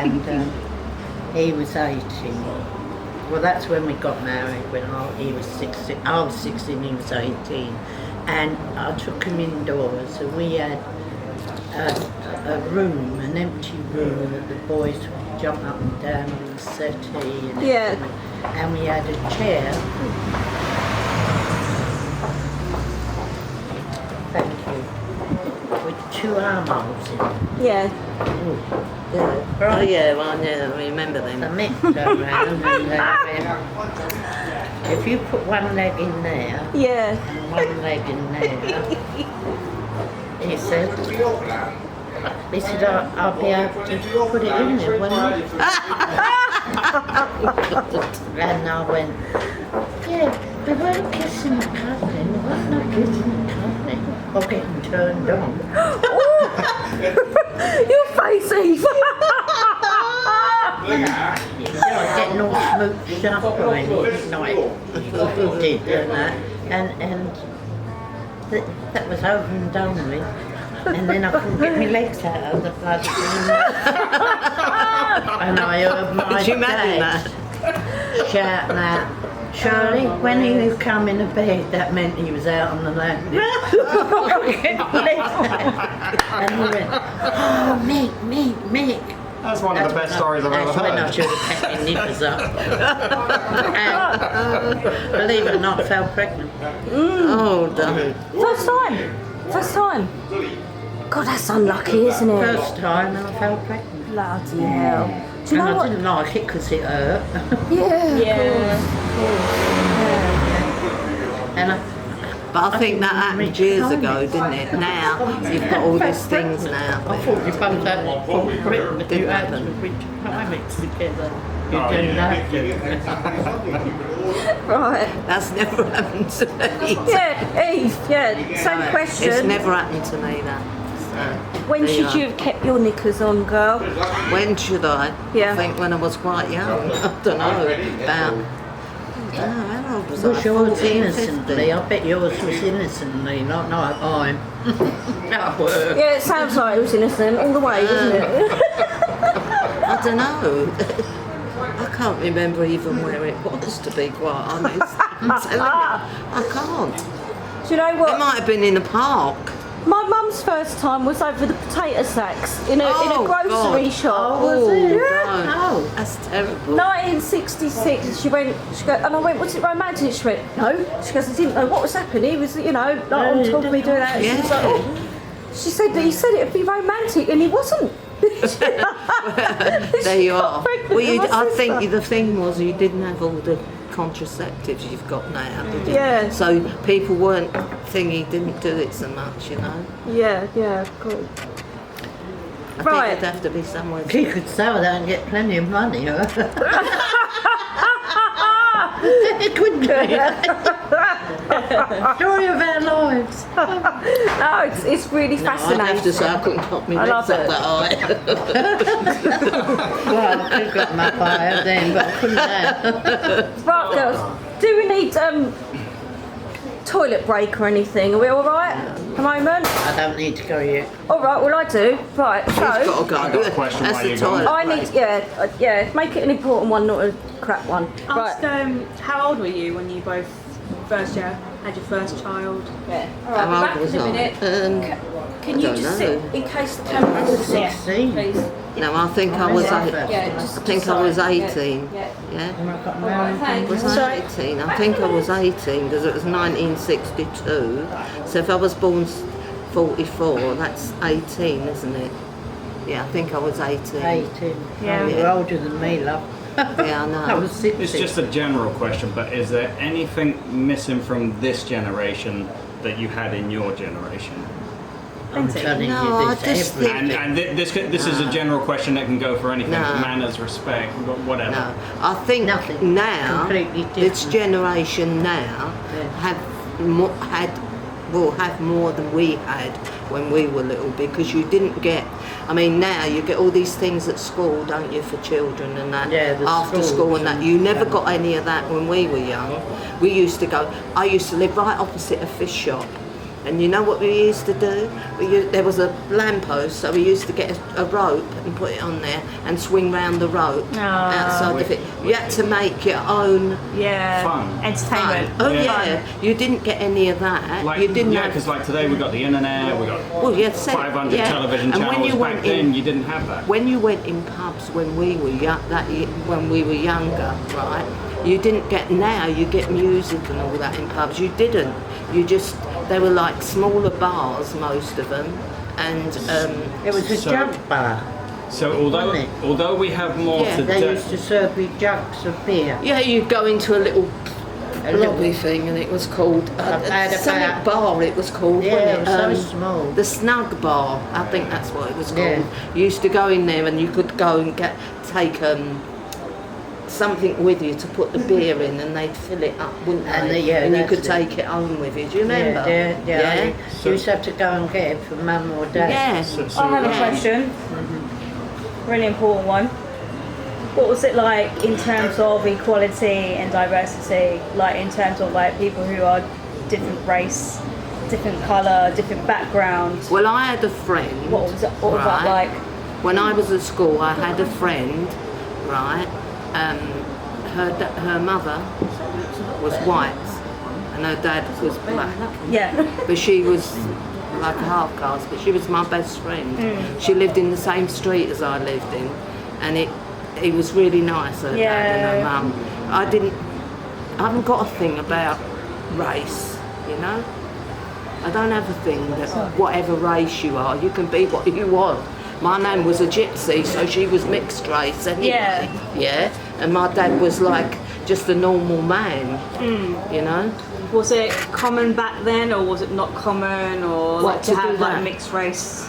and he was 18. Well, that's when we got married, when he was 16. I was 16, he was 18. And I took him indoors, and we had a room, an empty room that the boys would jump up and down on the settee. And and we had a chair. Thank you. With 2 armholes in it. Yeah. Oh yeah, well, yeah, I remember them. The Mick go round and if you put one leg in there Yeah. and one leg in there, he said, I'll be able to put it in there, won't I? And I went, yeah, we weren't kissing and cuddling, we weren't not kissing and cuddling, or getting turned on. Your face, Eve. Getting all smooched up when he did that, and that was over and done with. And then I couldn't get my legs out of the bloody thing. And I heard my dad shouting out, Shirley, when are you coming to bed? That meant he was out on the landing. And he went, oh, Mick. That's one of the best stories I've ever That's when I heard. should have kept my nippers up. And believe it or not, I fell pregnant. Oh, darn. First time. God, that's unlucky, isn't it? First time and I fell pregnant. Bloody hell. Do you know And I what? didn't like it because it hurt. Yeah. And But I think that happened years ago, didn't it? Now, you've got all these things now. I thought you both had full Britain, but you had them with climates together. You didn't have to. Right. That's never happened to me. Yeah, Eve, same question. It's never happened to me, that. So, When there should are. you have kept your knickers on, girl? When should I? Yeah. I think when I was quite young. I don't know. About. How old was I? Was yours 14, innocently? 15. I bet yours was innocently, not mine. At work. Yeah, it sounds like it was innocent all the way, doesn't it? I don't know. I can't remember even where it was, to be quite honest. I'm telling you, I can't. Do you know It what? might have been in a park. My mum's first time was over the potato sacks in a grocery God. shop. Oh, Yeah. no. That's terrible. 1966, she goes, and I went, was it romantic? She went, no. She goes, I didn't know what was happening. He was, like on top of me doing that. She was like, oh. She said that he said it'd be romantic, and he wasn't. There you are. Well, I think the thing was you didn't have all the contraceptives you've got now, did you? Yeah. So people weren't thinking, didn't do it so much, you know. Yeah, good. I Right. think it'd have to be somewhere. She could sell that and get plenty of money, huh? It couldn't be. Story of our lives. No, it's really I'd fascinating. have to say I couldn't pop me I love legs up it. that high. Well, I could have got my fire then, but I couldn't now. Right, girls, do we need toilet break or anything? Are we all right at the moment? I don't need to go yet. All right, well I do. Right, You've so got to go. I've got a question That's while the you're gone. toilet I need, break. make it an important one, not a crap one. Ask Right. how old were you when you both had your first child? Yeah. All right, How we're old back was in a I? minute. Can I you don't just know. sit in case the camera I was was 16. please? No, I think I was. Yeah, just I think I was 18. Yeah. Yeah. When I got All right, married. thanks. Was I 18? I think I was 18 because it was 1962. So if I was born 44, that's 18, isn't it? Yeah, I think I was 18. 18. Yeah. You're older than me, love. Yeah, I know. I was 60. It's just a general question, but is there anything missing from this generation that you had in your generation? I'm telling No, you I this just every think- And this is a general question that can go for anything, No. manners, respect, whatever. No, I think Nothing. now Completely this different. generation now have will have more than we had when we were little, because you didn't get. I mean, now you get all these things at school, don't you, for children and that, Yeah, the after schools school and that. and- You never got any of that when we were young. We used to go. I used to live right opposite a fish shop, And you know what we used to do? There was a lamppost, so we used to get a rope and put it on there and swing round the rope outside the thing. You had to make your own Fun. Entertainment. Oh Yeah. yeah. You didn't get any of that. Like, you didn't yeah, have. because like today we got the internet, we got Well, yeah, 500 television and channels. when you Back went then, in, you didn't have that. when you went in pubs when we were when we were younger, right? You didn't get, now you get music and all that in pubs. You didn't. They were like smaller bars, most of them, and It was a So- jug bar. So Wasn't it? although we have more Yeah, They today, used to serve you jugs of beer. yeah, you'd go into a little little- lobby thing, and it was called About- something bar. It was called. Yeah, wasn't it was it? so small. The Snug Bar, I think that's what it was called. Yeah. You used to go in there, and you could go and take something with you to put the beer in, and they'd fill it up, wouldn't they? And you you could that's it. take it home with you. Do you remember? Yeah. So- You used to have to go and get it from mum or dad. Yeah. so I have a Yeah. question. Really important one. What was it like in terms of equality and diversity? Like in terms of like people who are different race, different colour, different background? Well, I had a friend. What was that right, like? When I was at school, I had a friend, right? Her mother was white, and her dad was black. Yeah. But she was like a half caste, but she was my best friend. She lived in the same street as I lived in, and it was really nice, her dad and her mum. I haven't got a thing about race, you know? I don't have a thing that whatever race you are, you can be what you want. My nan was a gypsy, so she was mixed race anyway. Yeah. And my dad was like just a normal man, you know? Was it common back then, or was it not common, or What, like to to do have like that? mixed race?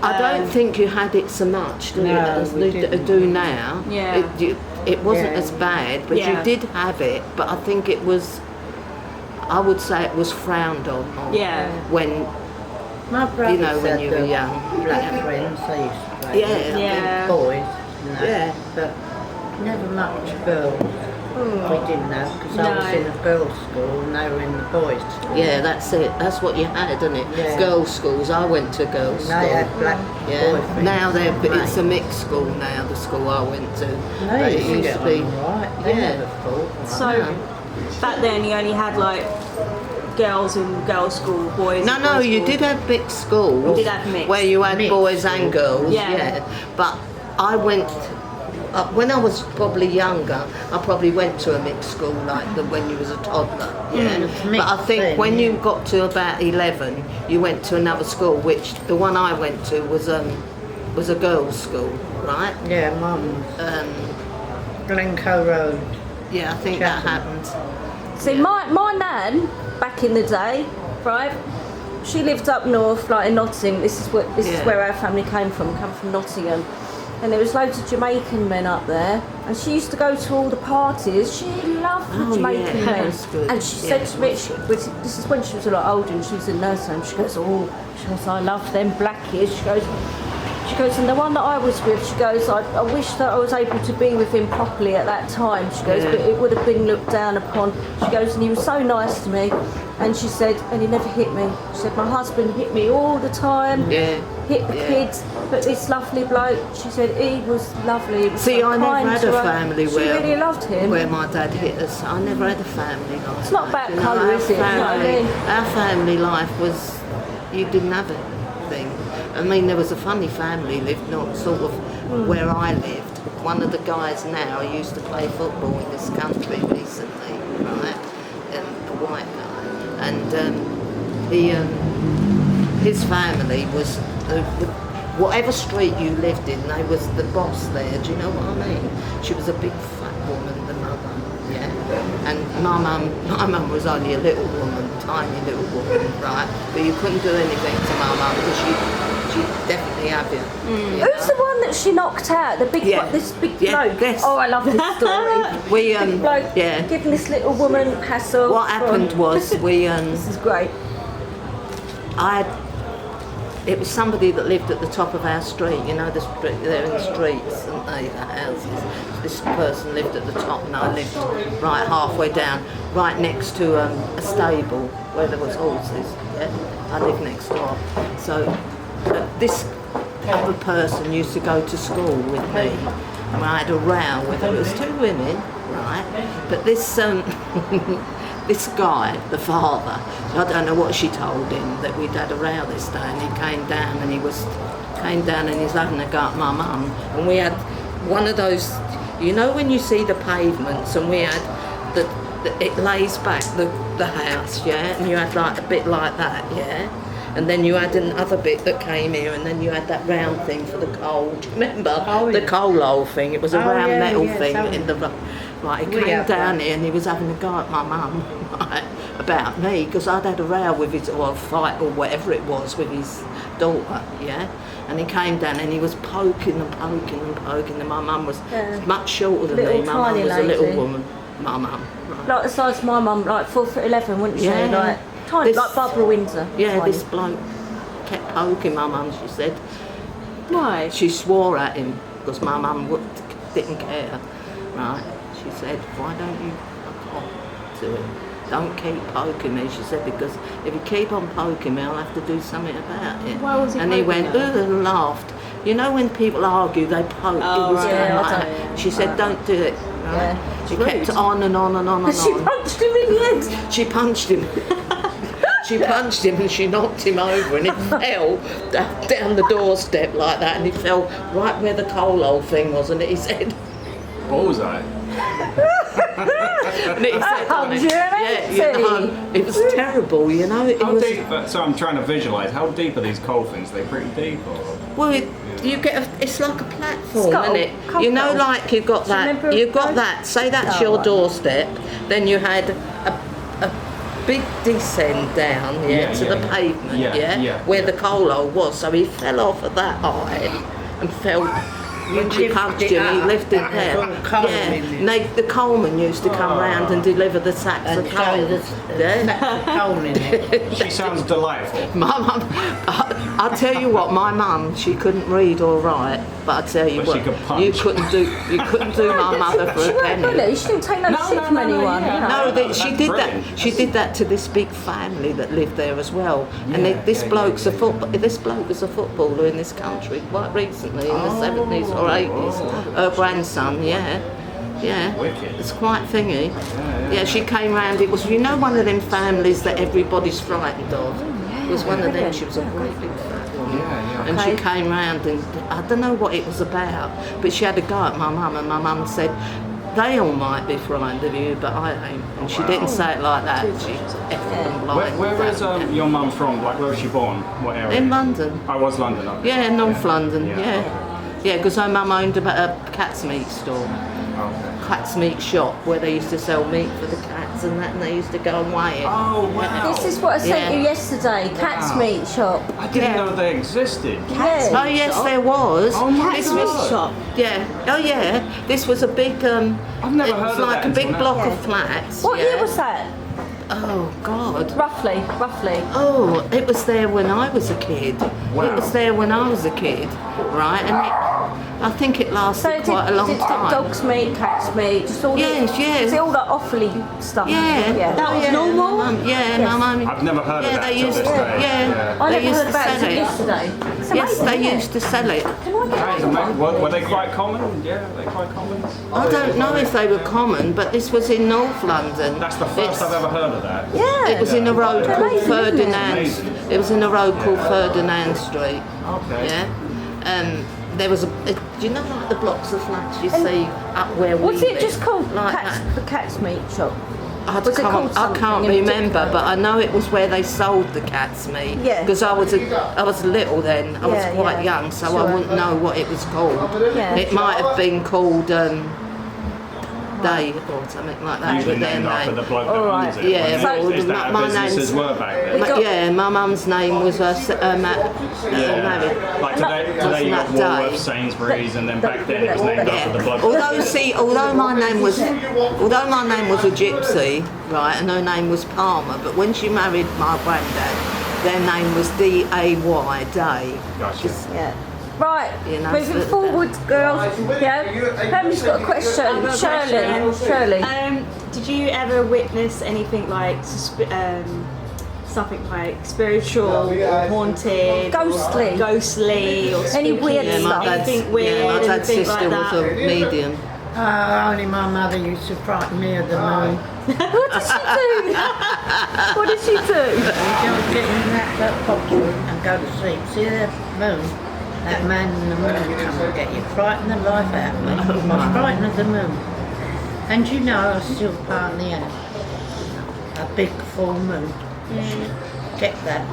I don't think you had it so much, do you, No, as we they didn't. do now. Yeah. It wasn't Yeah. as bad, but Yeah. you did have it. But I think it was, I would say it was frowned on more Yeah. when, My brother you know, when said you were the young. black friends they used to play Yeah. with, Yeah. boys, you know, Yeah. but never much girls. We didn't know because I was No. in a girls' school and they were in the boys' school. Yeah, that's it. That's what you had, isn't it? Yeah. Girls' schools. I went to girls' And they school. had black Yeah. boyfriends. Now but it's a Right. mixed school now. The school I went to. But They it used to used get to be. on all right. They Yeah. never fought. So No. back then you only had like girls in girls' school, boys. No, in no, boys' you school. did have mixed schools. You did have mixed. Where you had Mixed. boys and girls. Yeah. But I went. When I was probably younger, I probably went to a mixed school like when you was a toddler. Yeah. it's But I mixed think then, when yeah. you got to about 11, you went to another school, which the one I went to was a girls' school, right? Yeah, mum. Um, Glencoe Road. yeah, I think that Chatham. happened. See, my nan, back in the day, right, she lived up north, like in Nottingham. This is Yeah. where our family came from Nottingham. And there was loads of Jamaican men up there. And she used to go to all the parties. She loved the Oh, Jamaican yeah, men. that's good. And she Yeah. said to me, this is when she was a lot older and she was in nursing home. She goes, I love them blackies. She goes, and the one that I was with, she goes, I wish that I was able to be with him properly at that time. She goes, Yeah. but it would have been looked down upon. She goes, and he was so nice to me. And she said, and he never hit me. She said, my husband hit me all the time. Yeah. Hit the Yeah. kids, but this lovely bloke, she said, he was lovely. He was See, so I never kind had to a her. family She where really loved him. Where my dad hit us. I never had a family like It's not that, about colour, our is it? You know what I family- mean? Our family life was, you didn't have anything. I mean, there was a funny family lived not sort of where I lived. One of the guys now used to play football in this country recently, right? A white guy, and his family was whatever street you lived in, they was the boss there. Do you know what I mean? She was a big fat woman, the mother. Yeah, and my mum was only a little woman, tiny little woman, right? But you couldn't do anything to my mum because she'd definitely have you. You Who's know? the one that she knocked out? The big, Yeah. this big Yeah, bloke. yes. Oh, I love this story. We Big bloke yeah. giving this little woman hassle. What happened was This is great. it was somebody that lived at the top of our street, you know, the street, they're in the streets, and they, the houses. This person lived at the top and I lived right halfway down, right next to a stable where there was horses. Yeah, I live next door. So this other person used to go to school with me, and I had a row with her. It was 2 women, right? But this this guy, the father, I don't know what she told him, that we'd had a row this day, and he came down and he was having a go at my mum, and we had one of those, you know, when you see the pavements, and we had it lays back the house, yeah, and you had like a bit like that, yeah. And then you had another bit that came here, and then you had that round thing for the coal. Do you remember the coal hole thing? It was a round metal thing in the right. He came down here and he was having a go at my mum, right, about me, because I'd had a row with his, or a fight or whatever it was with his daughter, yeah. And he came down and he was poking and poking and poking, and my mum was much shorter than me. My mum was a little woman. My mum, right. Like the size of my mum, like 4'11", wouldn't she? Yeah. Like tiny, like Barbara Windsor. Yeah, tiny. this bloke kept poking my mum, she said. Why? She swore at him because my mum didn't care, right? She said, why don't you fuck off to him? Don't keep poking me, she said, because if you keep on poking me, I'll have to do something about it. Why was he And he poking went, her? and laughed. You know when people argue, they poke. Oh, it was right. going Yeah, like I that. don't- She said, don't do it. Right? Yeah. She kept on and on and on and She on. punched him in the head. She punched him. She punched him and she knocked him over, and he fell down the doorstep like that, and he fell right where the coal hole thing was, and his head. Bullseye. And his head on it. Yeah, you know, it was terrible, you know. It How was, deep? So I'm trying to visualise. How deep are these coal things? Are they pretty deep, or? well, you get it's like a platform, Scuttle, isn't it? You know, coal. like you've got remember that. Say that's your doorstep. Then you had a big descend down, to the pavement, where the coal hole was. So he fell off of that high and fell. When she punched him, he lifted there. And the coalman used to come round and deliver the sacks of coal. Coal in it. She sounds delightful. My mum, I'll tell you what, my mum, she couldn't read or write, but I tell you But she what, could punch. you couldn't do my mother for She a weren't penny. bullied. She didn't take no shit from anyone. yeah. You know. No, she did brilliant. that. She did that to this big family that lived there as well. And this bloke was a footballer in this country quite recently, in the 70s or 80s. Her grandson, yeah. Wicked. It's quite thingy. Yeah, she came round. It was, you know, one of them families that everybody's frightened of. It was one of them. She was a great big fat woman. And she came round, and I don't know what it was about, but she had a go at my mum, and my mum said, they all might be frightened of you, but I ain't. And she didn't say it like that. She effed them blind. Where is your mum from? Like, where was she born? What area? In London. I was London. Okay. Yeah, North London, Yeah. yeah, because her mum owned a cat's meat store, Okay. cat's meat shop, where they used to sell meat for the cats and that, and they used to go and weigh it. Oh wow! This is what I sent Yeah. you yesterday. Cat's Wow. meat shop. I didn't Yeah. know they existed. Yeah. Oh yes, there was. Oh my This God. was shop. yeah. Oh yeah. This was a big. I've never it heard was of like that a big until block now. of flats. What yeah. year was that? Oh God. Roughly. Oh, it was there when I was a kid. Wow. It was there when I was a kid, right? And I think it lasted quite a long time. Dog's meat, cat's meat, just all Yes, the, yes. Is it all that awfully stuff? Yeah. That was yeah. normal? My mum. I've never heard of that they till used this to. day. Yeah. I They never used heard to about it sell until it. yesterday. It's Yes, amazing, they isn't it? used to sell it. Can I get That is that? amazing. Were they quite common? Yeah, they quite common. I don't know if they were common, but this was in North London. That's the first I've ever heard of that. Yeah. It was in a road called Amazing, isn't it? Ferdinand. Amazing. It was in a road called Ferdinand Street. Okay. Yeah. There was do you know like the blocks of flats you see up where we What's it live? just called? Like Cat's, that. the cat's meat shop. I Was it called can't something in remember, particular? but I know it was where they sold the cat's meat. Yeah. Because I was little then. I was Yeah, quite yeah. young, so Sure. I wouldn't know what it was called. Yeah. It might have been called Day or something like that. Usually with their named after name. the bloke that All owns right. it. Yeah, When- well, is that how my businesses name's- were back then? Yeah, my mum's name was Mary. Like today you got Wasn't that Woolworths, Day? Sainsbury's, and then back then it was named after the bloke. Although my name was a gypsy, right, and her name was Palmer, but when she married my granddad, their name was D-A-Y, Day. Gotcha. Yeah. Right, You know, moving so- forward, girls. Yeah. Family's got a question. I've got a Shirley. question. Shirley. Did you ever witness anything like something like spiritual or haunted, Ghostly. or ghostly, or Any spooky, weird Yeah, stuff. anything weird, yeah, my dad's anything sister like was that. a medium. Only my mother used to frighten me of the moon. What did she do? What did she do? You don't get in that box room and go to sleep. See that moon? That man in the moon come and get you. Frighten the life out of me. I was frightened of the moon. And you know, I still partly am. A big full moon. Get that.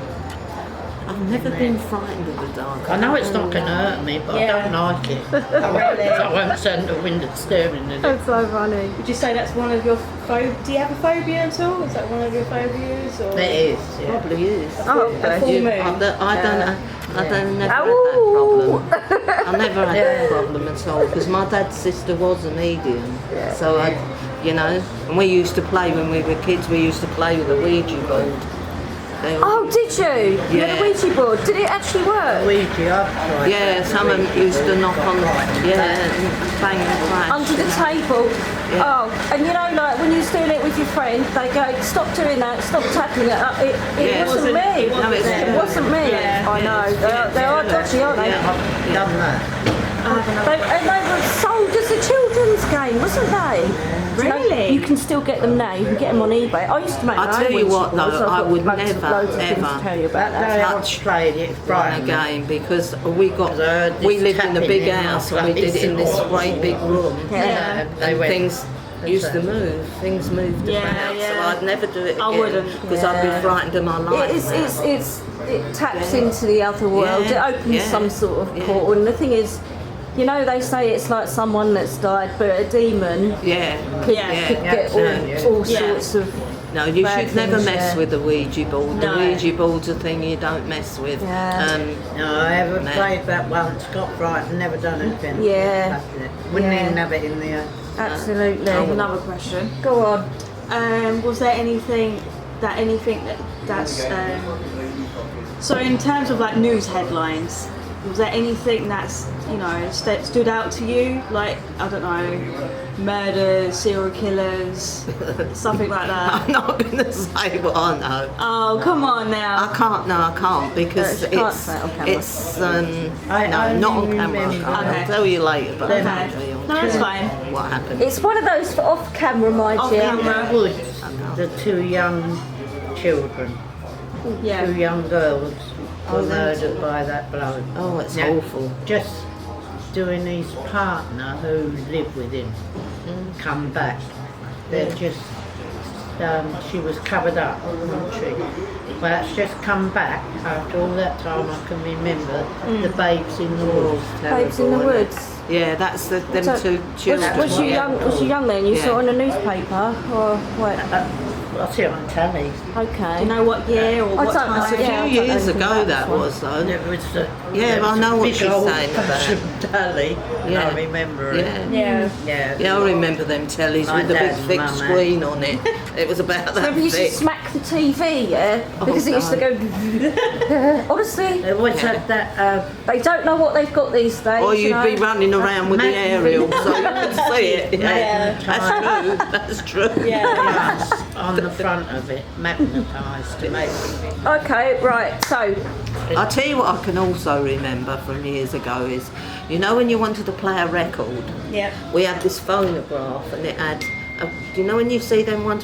I've never been frightened of the dark. I know it's not going to hurt me, but Yeah. I don't like it. I won't stand at the window staring at it. That's so funny. Would you say that's one of your Do you have a phobia at all? Is that one of your phobias? Or It is, yeah. Probably is. Oh, a full moon? I don't never Ow. had that problem. I never had that problem at all because my dad's sister was a medium. So and we used to play when we were kids. We used to play with the Ouija board. Oh, did you? You had a Ouija board. Did it actually work? Ouija, I've tried. Yeah, some of them used to knock on, and bang and crash. Under the table. Yeah. Oh, and you know, like when you was doing it with your friend, they go, stop doing that, stop tackling it. It Yeah. wasn't me. No, it's It wasn't me. Yeah. I know. They are dodgy, aren't they? Yeah. I've done that. And they were sold as a children's game, wasn't they? Really? You can still get them now. You can get them on eBay. I used to make. I'll my own tell you Ouija what, boards. though, I've I got would loads never, of things ever to tell you about That that. day I touch played it, on frightened a me. game because heard we this lived in a tapping big in my house and we did it in this place. great big room. Yeah. They And went, things used to move. Things moved Yeah, about, yeah. so I'd never do it again. I wouldn't. because I'd be frightened of my life. It taps into the other world. Yeah, It opens yeah, some sort of yeah. portal. And the thing is, you know, they say it's like someone that's died, but a demon Yeah, could, Yeah. could get all Yeah. sorts of. No, you bad should never things, mess yeah. with the Ouija board. The No. Ouija board's a thing you don't mess with. Yeah. No, I ever No. played that once, got frightened, never done it again. Yeah. Touching it. Wouldn't Yeah. even have it in there. Absolutely. Another question. Go on. Was there anything that's so in terms of like news headlines, was there anything that's stood out to you, like I don't know, murders, serial killers, something like that? I'm not going to say what I know. Oh, come on now. I can't because You can't say it on camera. it's I not on only camera. I remember- can't. Okay. I'll tell you later, but I Okay. can't tell you No, that's fine. what happened. It's one of those for off camera, my Off dear. camera. Woods, the two young children, Yeah. two young girls were Oh, that's- murdered by that bloke. Oh, it's Now, awful. Just doing his partner who lived with him come back. They're just, she was covered up, wasn't she? Well, that's just come back after all that time I can remember. The babes in the woods. Babes in the Terrible, isn't it? Woods. Yeah, that's them So, two children. Was you young? Was you young then? You Yeah. saw it in a newspaper, or what? I see it on telly. Okay. Do you know what year or I what don't know. time? A Yeah, I few don't know years anything ago about that this one. was though. It was Yeah, but I know what big she's old saying about it. fashioned telly. Yeah. I remember it. Yeah. Yeah. Yeah, I remember them tellies My with the big dad's thick mum, eh? screen on it. It was about that Remember you used to thick. smack the TV, yeah? Because it used to go. Honestly, There was that they don't know what they've got these days. Or you you'd know? be running around with the Magnet. aerial so you could see it. Yeah. That's true. Yeah. glass on the front of it, magnetised to make it. Okay, right. So, I'll tell you what I can also remember from years ago is, you know when you wanted to play a record, Yeah. we had this phonograph and it had, do you know when you see them ones